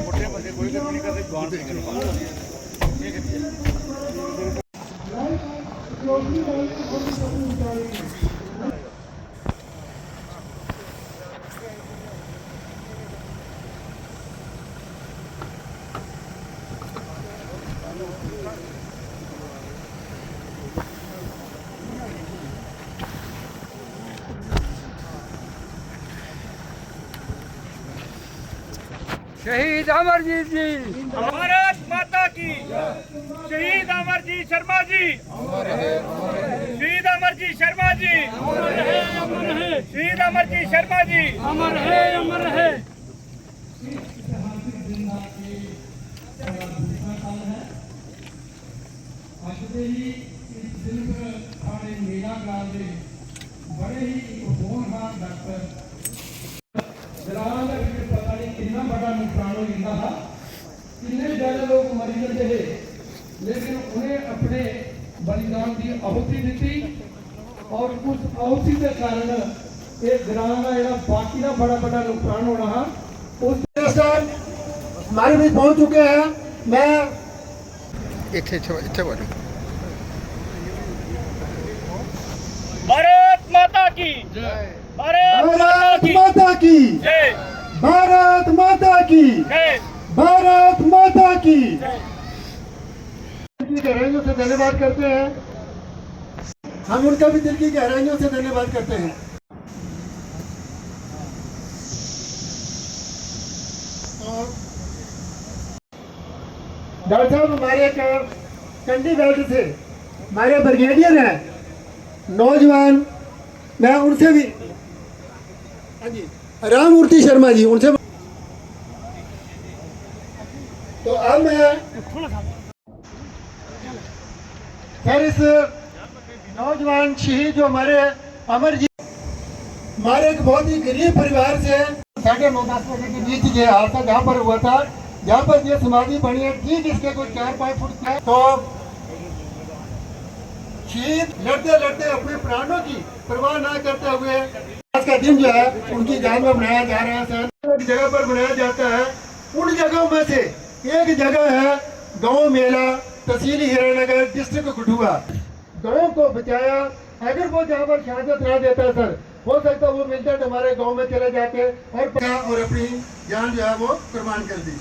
मोटे बंदे कोई नहीं करते जवान शहीद अमरजीत जी, भारत माता की शहीद अमरजीत शर्मा जी, शहीद अमरजीत शर्मा जी, शहीद अमरजीत शर्मा जी, अमर है, अमर है। बड़े ही होनहार डॉक्टर जलाल पता नहीं कितना बड़ा नुकसान हो जाता था, कितने ज्यादा लोग मरी जाते थे, लेकिन उन्हें अपने बलिदान की आहुति दी और उस आहुति के कारण एक ग्राम का जो बाकी का बड़ा बड़ा नुकसान होना है उस हमारे भी पहुंच चुके हैं। मैं भारत माता की भारत माता की जय, भारत माता की जय। भारत माता की दिल की गहराइयों से धन्यवाद करते हैं। हम उनका भी दिल की गहराइयों से धन्यवाद करते हैं। डॉक्टर साहब हमारे कंडी बेल्ट से हमारे ब्रिगेडियर हैं नौजवान, मैं उनसे भी राममूर्ति शर्मा जी उनसे। तो अब मैं फिर इस नौजवान शहीद जो हमारे अमर जी हमारे एक बहुत ही गरीब परिवार से 9:30 बजे के बीच ये हादसा जहाँ पर हुआ था, जहाँ पर ये समाधि बनी है ठीक इसके कोई 4-5 फुट है। तो शहीद लड़ते लड़ते अपने प्राणों की परवाह न करते हुए आज का दिन जो है उनकी याद में मनाया जा रहा है। सर जगह पर मनाया जाता है। उन जगहों में से एक जगह है गांव मेला, तहसील हीरानगर, डिस्ट्रिक्ट कठुआ। गांव को बचाया, अगर वो जहाँ पर शहादत ना देता सर, हो सकता वो मिलते हमारे गांव में चले जाते और अपनी जान जो है वो कुर्बान कर दी।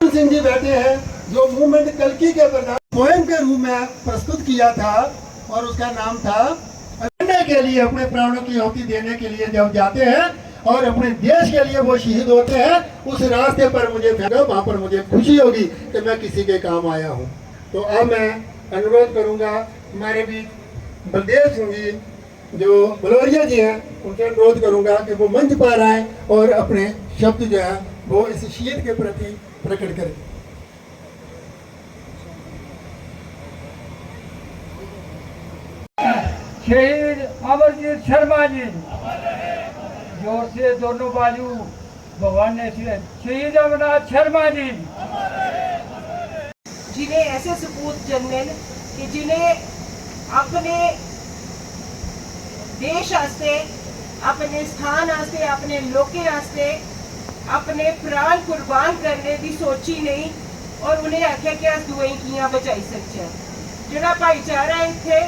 सिंह जी बैठे हैं जो मूवमेंट कल्की के प्रधान पोएम के रूप में प्रस्तुत किया था और उसका नाम था लड़ने के लिए, अपने प्राणों की आहुति देने के लिए जब जाते हैं और अपने देश के लिए वो शहीद होते हैं, उस रास्ते पर मुझे वहाँ पर मुझे खुशी होगी कि मैं किसी के काम आया हूँ। तो अब मैं अनुरोध करूँगा हमारे भी बलदेव सिंह जी जो बलौरिया जी हैं उनसे अनुरोध करूँगा कि वो मंच पर आए और अपने शब्द जो है वो इस शहीद के प्रति प्रकट करें। शहीद अमरजीत शर्मा जी, जोर से दोनों बाजू भगवान ने शहीद अमरनाथ शर्मा जी, जिन्हें ऐसे सपूत जनरल कि जिन्हें अपने देश आस्ते, अपने स्थान आस्ते, अपने लोकें आस्ते अपने प्राण कुर्बान करने की सोची नहीं और उन्हें आख्या कि अस दुए कियां बचाई सकते। जिहड़ा भाईचारा इत्थे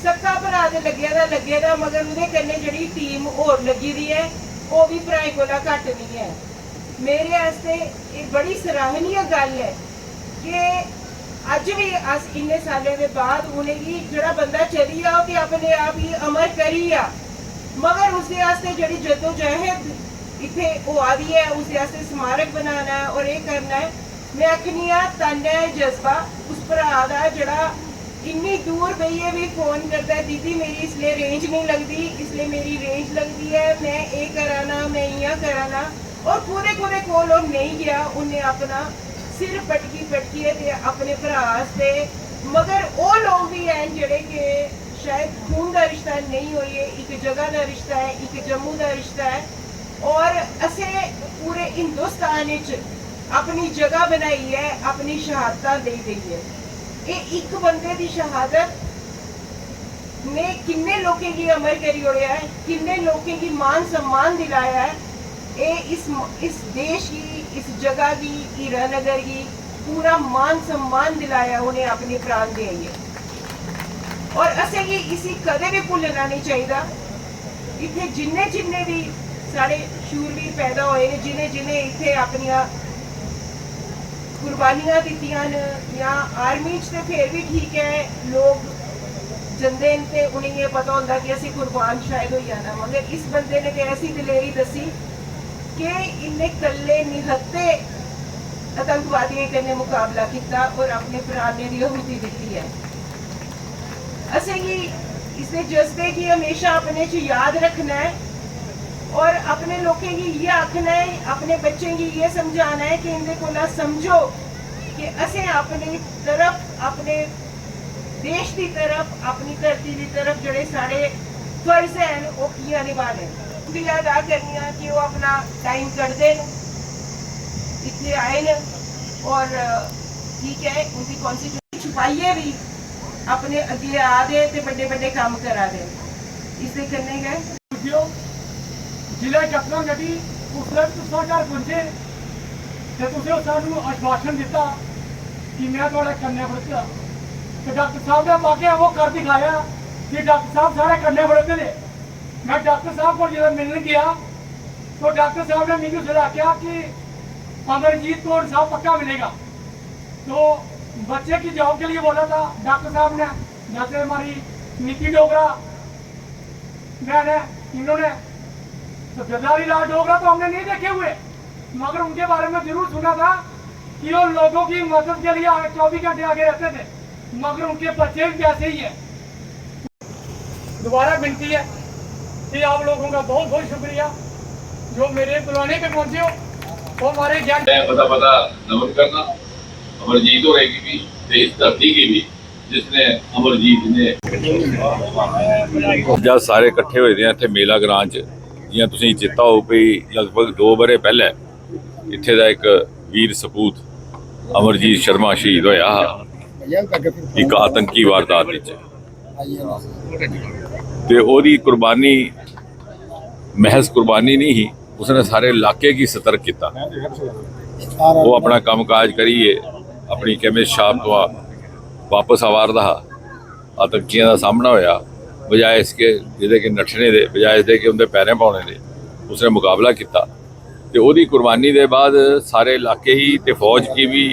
सक्का भरा दे लगे दा मगर उहदे कन्नै जिहड़ी टीम होर लगी दी है वो भी भराएं कोला घट नहीं है। मेरे आस्ते एक बड़ी सराहनीय गल है कि अज भी अस इन्ने सालें दे बाद उनेंगी जिहड़ा बंदा चली आ ते अपने आप ही अमर करी आ, मगर उसदे आस्ते जिहड़ी जद्दोजहद इत्थे होआ दी है उसदे आस्ते स्मारक बनाना है और ये करना है। मैं आखनी आ धन है जज्बा उस भरा दा जिहड़ा इन्नी दूर बेहिए भी फोन करता है, दीदी मेरी इसलिए रेंज नहीं लगती, इसलिए मेरी रेंज लगती है, मैं ये कराना, मैं इं कराना, और पूरे कोल नहीं गया। उन्हें अपना सिर पटकी है अपने भरा से, मगर वो लोग भी हैं जेडे के शायद खून का रिश्ता नहीं हो, एक जगह का रिश्ता है, एक जम्मू का रिश्ता है, और असे पूरे हिंदुस्तान अपनी जगह बनाई है, अपनी शहादत दे दी है। ये एक बंदे की शहादत ने किन्ने लोगों की अमर करी ओड़िया है, किन्ने लोगों की मान सम्मान दिलाया है, ये इस देश की, इस जगह की, हीरानगर की पूरा मान सम्मान दिलाया उन्हें अपने प्राण देंगे। और असें गी इसी कदे भी भुल्लना नहीं चाहिए। इत्थे जिन्ने जिन्ने भी साढ़े शूरवीर पैदा होए ने, जिन्हें जिन्हें इत्थे अपनियां कुर्बानियां दित्तियां न, या आर्मी च ते फिर भी ठीक है, लोग जंदे न ते उन्हें ये पता होंदा कि असीं कुर्बान शायद हो जाना, मगर इस बंदे ने ते ऐसी दिलेरी दसी कि इन्हें कल्ले निहत्ते आतंकवादियों कन्नै मुकाबला किया और अपने प्राणे दी आहुति दित्ती है। असें गी इसदे जज्बे की हमेशा अपने च याद रखना है और अपने लोगों की ये आखना है, अपने बच्चों की ये समझाना है कि इनके कोला समझो कि असें अपनी तरफ, अपने देश की तरफ, अपनी धरती की तरफ जोड़े सारे फर्ज हैं वो किया निभाने। शुक्रिया अदा करनी कि वो अपना टाइम कढ़ते इतने आए न और ठीक है उनकी कॉन्स्टिट्यूशन छुपाइए भी अपने अगे आ दे ते बड़े बड़े काम करा दे। इससे करने गए जिला चकना गड्डी उसले तुसां घर पुंजे ते तुसें सानू आश्वासन दिता कि मैं थोड़े कन्ने बड़दा ते डॉक्टर साहब ने वाकया वो कर दिखाया कि डॉक्टर साहब सारे कन्ने बड़दे ने। मैं डॉक्टर साहब को जब मिलने गया तो डॉक्टर साहब ने मुझे उसने आख्या कि अमरजीत को इंसाफ पक्का मिलेगा। तो बच्चे की जॉब के लिए बोला था डॉक्टर साहब ने, जैसे हमारी नीति डोगरा मैंने इन्होंने, तो जरदारी लाल डोगरा तो हमने नहीं देखे हुए, मगर उनके बारे में जरूर सुना था कि वो लोगों की मदद के लिए 24 घंटे आगे रहते थे, मगर उनके बच्चे भी वैसे ही है। दोबारा विनती है कि आप लोगों का बहुत बहुत शुक्रिया जो मेरे बुलाने पे पहुंचे हो, वो हमारे ज्ञान पता नमन करना अमरजीत हो रहेगी भी ते इस धरती की भी जिसने अमरजीत ने जब सारे इकट्ठे हुए थे इत्थे मेला ग्रां च, जियां तुसीं चेता हो भी लगभग 2 बरे पहले इत्थे दा एक वीर सपूत अमरजीत शर्मा शहीद होया एक आतंकी वारदात विच, ते ओदी कुर्बानी महज कुर्बानी नहीं ही, उसने सारे इलाके की सतर्क किया। वो अपना काम काज करिए अपनी कैमिस शाप तो वापस आवारदा आतंकियों का सामना होया, बजाय इसके जिहदे कि नठने दे, बजाय इसके कि उनके पैरें पाने दे उसने मुकाबला किया। तो वही कुर्बानी के बाद सारे इलाके ही ते फौज की भी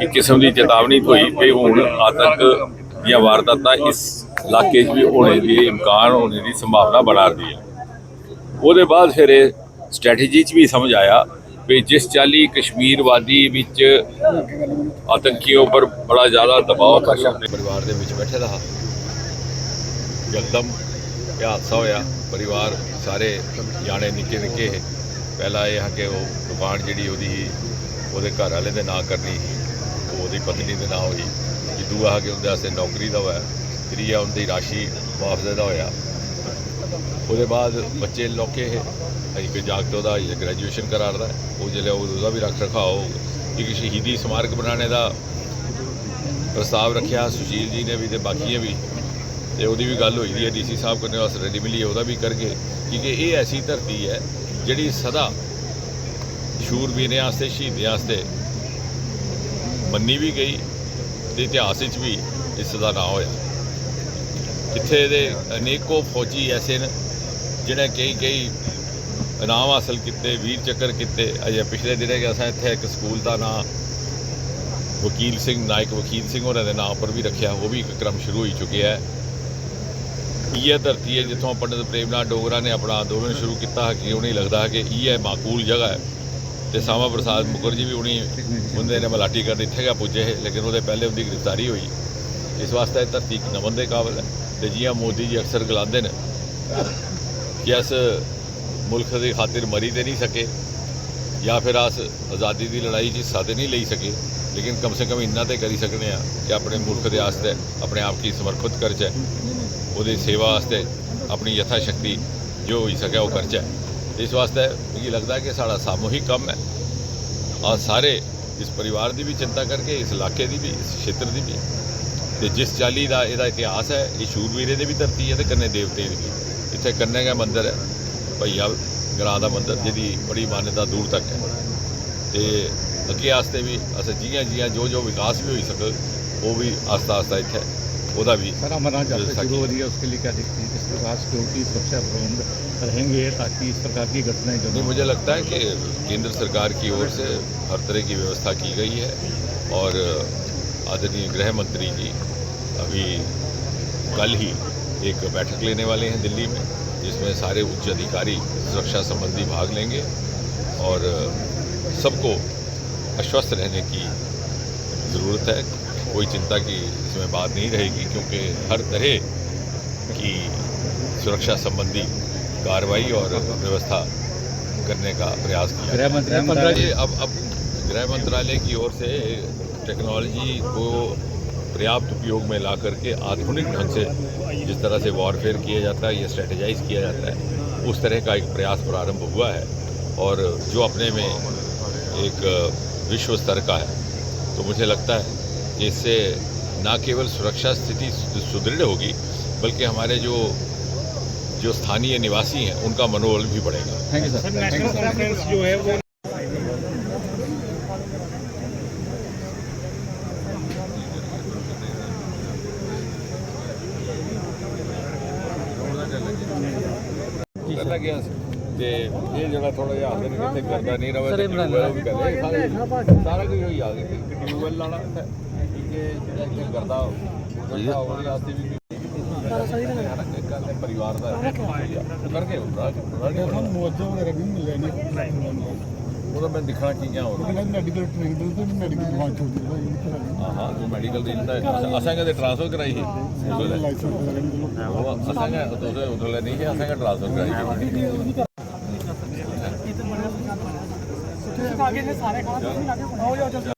एक किस्म की चेतावनी हुई कि हुण आतंक या वारदात इस इलाके भी होने की इम्कान होने की संभावना बना रही है। वो बाद फिर स्ट्रैटेजी भी समझ आया भी जिस चाली कश्मीर वादी विच आतंकियों पर बड़ा ज़्यादा दबाव परिवार के बैठे रहा, यकदम यह हादसा होया। परिवार सारे जाने निके निके है, पहला यह है कि वो दुकान जी वो घर वाले के नाँ करनी वो पत्नी के नाँ हुई, दूआ कि उनके नौकरी का होया, त्रीआ उनकी राशि मुआवजे का होया। वो बाद बच्चे लौके है, एक जागत वह ग्रैजुएशन करा रहा है, वो जिले उसका भी रख रखाव, एक शहीदी स्मारक बनाने का प्रस्ताव रखा सुशील जी ने भी तो बाकी भी, तो वो भी गल हुई है DC साहब कन्नै अस रेडी मिली वह भी करके, क्योंकि ये ऐसी धरती है जी सदा शूरवीरें आस्ते शहीदें आस्ते मन्नी भी गई, तो इतिहास भी इसका नाम होया। जिथे दे अनेकों फौजी ऐसे न जिन्हें कई इनाम हासिल किए, वीर चक्कर किए। अजे पिछले दिनों कि असा इत्थे एक स्कूल का नाम वकील सिंह नायक वकील सिंह होने के नाम पर भी रखा, वो भी एक क्रम शुरू हो चुके है। यह धरती है जितों पंडित प्रेमनाथ डोगरा ने अपना आंदोलन शुरू किया कि उन्हें लगता है कि यह माकूल जगह है, तो सामा प्रसाद मुखर्जी भी उन्हीं बंदे ने मलाटी कर इत्थे गै पुजे है, लेकिन वो पहले उनकी गिरफ्तारी हुई। इस वास्ते धरती नमन के काबिल है। तो जियां मोदी जी अक्सर गलाते हैं कि अस मुल्क की खातिर मरी तो नहीं सके या फिर अस आज़ादी की लड़ाई हिस्सा तो नहीं ले सके, लेकिन कम से कम इन्ना तो कर ही सकते हैं कि अपने मुल्क के वास्ते अपने आप की समर्पित करचै, वो सेवा वास्ते अपनी यथाशक्ति जो हो सके वो करचै। इस वास्ते मुझे लगता है कि साड़ा सामूहिक कम है, और सारे इस परिवार की भी चिंता करके, इस इलाके की भी, इस क्षेत्र की भी, तो जिस चाली का यदा इतिहास है, ये शूरवीरे की भी धरती है तो कन्ने देवते की भी। ਇੱਥੇ ਕੰਨੇ ਦਾ ਮੰਦਿਰ ਹੈ ਭਈਆ ਗਰਾਂ ਦਾ ਮੰਦਿਰ ਜਿਹਦੀ ਬੜੀ ਮਾਨਤਾ ਦੂਰ ਤੱਕ ਹੈ ਤੇ ਅੱਗੇ ਆਸਤੇ भी ਅਸੀਂ ਜਿਹੀਆਂ जो विकास भी हो सके वो भी आस्ता आस्ता इत्थे ਉਹਦਾ भी सर अमरनाथ यात्रा शुरू हो रही है, उसके लिए क्या देखते हैं, किस प्रकार सिक्योरिटी सुरक्षा प्रबंध रहेंगे ताकि इस प्रकार की घटनाएं जो नहीं, मुझे लगता है कि केंद्र सरकार की ओर से हर तरह की व्यवस्था की गई है और आदरणीय गृह मंत्री जी अभी कल ही एक बैठक लेने वाले हैं दिल्ली में, जिसमें सारे उच्च अधिकारी सुरक्षा संबंधी भाग लेंगे और सबको आश्वस्त रहने की ज़रूरत है। कोई चिंता की इसमें बात नहीं रहेगी क्योंकि हर तरह की सुरक्षा संबंधी कार्रवाई और व्यवस्था करने का प्रयास किया। गृह मंत्रालय अब गृह मंत्रालय की ओर से टेक्नोलॉजी को पर्याप्त उपयोग में ला करके आधुनिक ढंग से जिस तरह से वॉरफेयर किया जाता है या स्ट्रेटेजाइज किया जाता है उस तरह का एक प्रयास प्रारंभ हुआ है और जो अपने में एक विश्व स्तर का है। तो मुझे लगता है कि इससे न केवल सुरक्षा स्थिति सुदृढ़ होगी बल्कि हमारे जो स्थानीय निवासी हैं उनका मनोबल भी बढ़ेगा। Thank you sir. National conference जो है वो करना गया ਤੇ ਇਹ ਜਿਹੜਾ ਥੋੜਾ ਜਿਹਾ ਆਖਦੇ ਨੇ ਕਿਤੇ ਕਰਦਾ ਨਹੀਂ ਰਵੇ ਤੇ ਟਿਊਬਵੈਲ ਵੀ ਕਹਿੰਦੇ ਸਾਰਾ ਕੁਝ ਹੋਈ ਆ ਗਿਆ ਕਿ ਟਿਊਬਵੈਲ ਲਾਣਾ ਕਿ ਜਿਹੜਾ ਇੱਥੇ ਕਰਦਾ ਉਹਦੇ ਵਾਸਤੇ ਵੀ ਸਾਰਾ ਸਹੀ ਰਹਿਣਾ ਪਰਿਵਾਰ ਦਾ ਕਰਕੇ ਤੁਹਾਨੂੰ ਮੁਆਵਜ਼ਾ ਵਗੈਰਾ ਵੀ ਮਿਲਿਆ ਨਹੀਂ ਉਹਦਾ ਮੈਂ ਦਿਖਾਣਾ ਚੀਜ਼ਾਂ ਹੋਰ ਮੈਡੀਕਲ ਟ੍ਰੇਨਿੰਗ ਤੇ ਮੈਡੀਕਲ ਲਾਂਚ ਹੋ ਗਈ ਹਾਂ ਜੋ ਮੈਡੀਕਲ ਦੀ ਅਸਾਂ ਕਹਿੰਦੇ ਟ੍ਰਾਂਸਫਰ ਕਰਾਈ ਸੀ ਉਹ ਅਸਾਂ ਕਹਿੰਦੇ ਉਧਰ ਨਹੀਂ ਕਿ ਅਸਾਂ ਟ੍ਰਾਂਸਫਰ ਕਰਾਈ ਸੀ आगे से सारे